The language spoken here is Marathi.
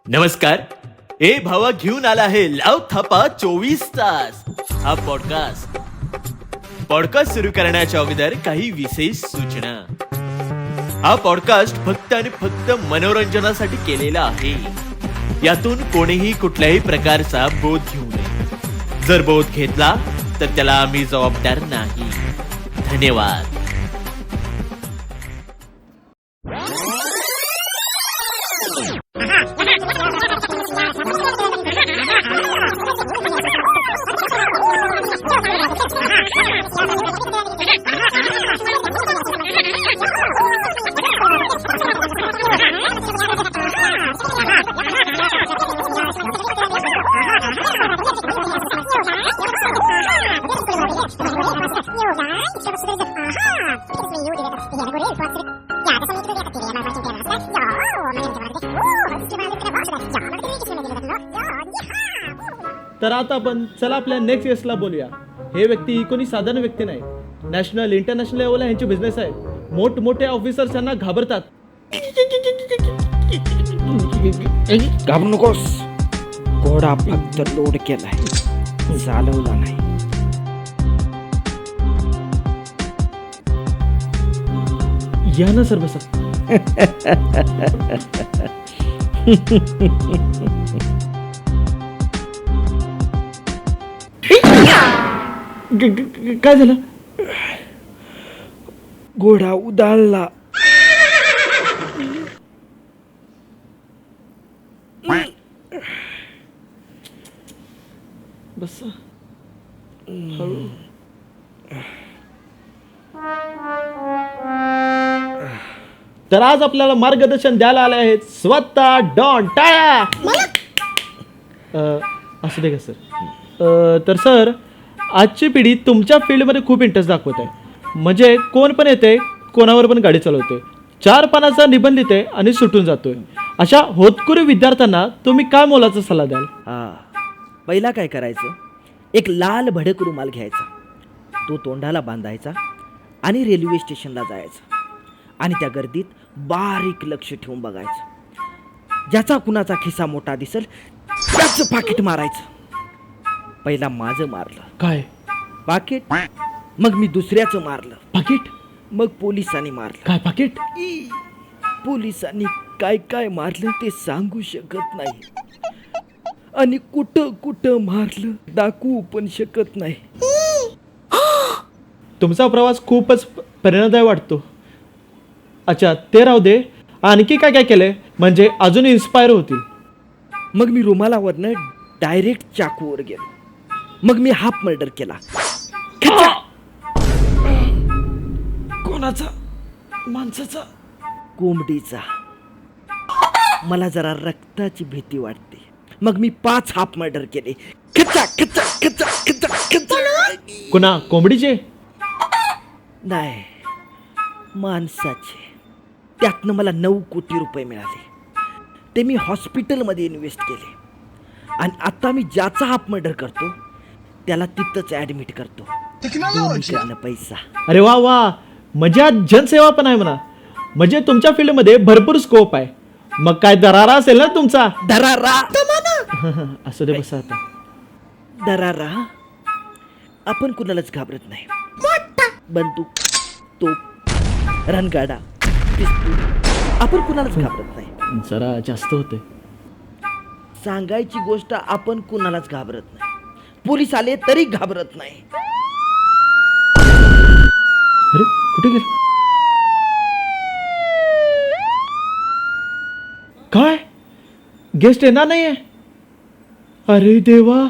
नमस्कार. ए भावा घेऊन आला आहे लाव थापा 24 तास हा पॉडकास्ट सुरू करण्याच्या अगोदर काही विशेष सूचना. हा पॉडकास्ट फक्त आणि फक्त मनोरंजनासाठी केलेला आहे. यातून कोणीही कुठल्याही प्रकारचा बोध घेऊ नये. जर बोध घेतला तर त्याला आम्ही जबाबदार नाही. धन्यवाद. तर आता आपण चला आपल्या नेक्स्ट गेस्टला बोलूया. हे व्यक्ती कोणी साधारण व्यक्ती नाही. नॅशनल इंटरनॅशनल लेवलला ह्यांचे बिझनेस आहे. मोठमोठे ऑफिसर्स त्यांना घाबरतात. घाबरू नकोस. घोडा फक्त लोड केलाय, चालवला नाही. या ना सर, बसा. काय झालं? घोडा उदाळला. बस. तर आज आपल्याला मार्गदर्शन द्यायला आले आहेत स्वतः डॉन टाळ्या. असू दे का सर. तर सर, आजची पिढी तुमच्या फील्डमध्ये खूप इंटरेस्ट दाखवत आहे. म्हणजे कोण पण येते, कोणावर पण गाडी चालवते, 4 पानाचा निबंध लिहिते आणि सुटून जातोय. अशा होतकरू विद्यार्थ्यांना तुम्ही काय मोलाचा सल्ला द्याल? पहिला काय करायचं, एक लाल भडक रुमाल घ्यायचा, तो तोंडाला बांधायचा आणि रेल्वे स्टेशनला जायचा आणि त्या गर्दीत बारीक लक्ष ठेवून बघायचं. ज्याचा कुणाचा खिसा मोठा दिसेल त्याचं पाकिट मारायचं. पहिला माझं मारलं काय पाकिट, मग मी दुसऱ्याचं मारलं पाकिट, मग पोलिसांनी मारलं. काय पाकिट? पोलिसांनी काय काय मारलं ते सांगू शकत नाही आणि कुठं कुठं मारलं दाखवू पण शकत नाही. तुमचा प्रवास खूपच प्रेरणादायी वाटतो. अच्छा, ते राहू दे. आणखी काय काय केलंय म्हणजे अजून इन्स्पायर होतील? मग मी रुमालावरनं डायरेक्ट चाकूवर गेलो. मग मी हाफ मर्डर केला. कोणाचा? माणसाचा? कोंबडीचा. मला जरा रक्ताची भीती वाटते. मग मी 5 हाफ मर्डर केले. खचा खचा खचा खचा खचा. कुणा? कोंबडीचे? नाही, माणसाचे. त्यातनं मला 9 कोटी रुपये मिळाले. ते मी हॉस्पिटलमध्ये इन्व्हेस्ट केले आणि आता मी ज्याचा हाफ मर्डर करतो त्याला तिथंच ॲडमिट करतो. दोन्हीकडनं पैसा. अरे वा वा, म्हणजे आज जनसेवा पण आहे म्हणा. म्हणजे तुमच्या फील्डमध्ये भरपूर स्कोप आहे. मग काय दरारा असेल ना तुमचा? दरारा. असं दे, बसा आता. दरारा. आपण कुणालाच घाबरत नाही. बंदूक, तोप, रणगाडा, पिस्तूल, आपण कुणालाच घाबरत नाही. जरा जास्त होते. सांगायची गोष्ट, आपण कुणालाच घाबरत नाही. पोलीस आले तरी घाबरत नाही. अरे कुठे गेले? काय गेस्ट येणार नाहीये? अरे देवा.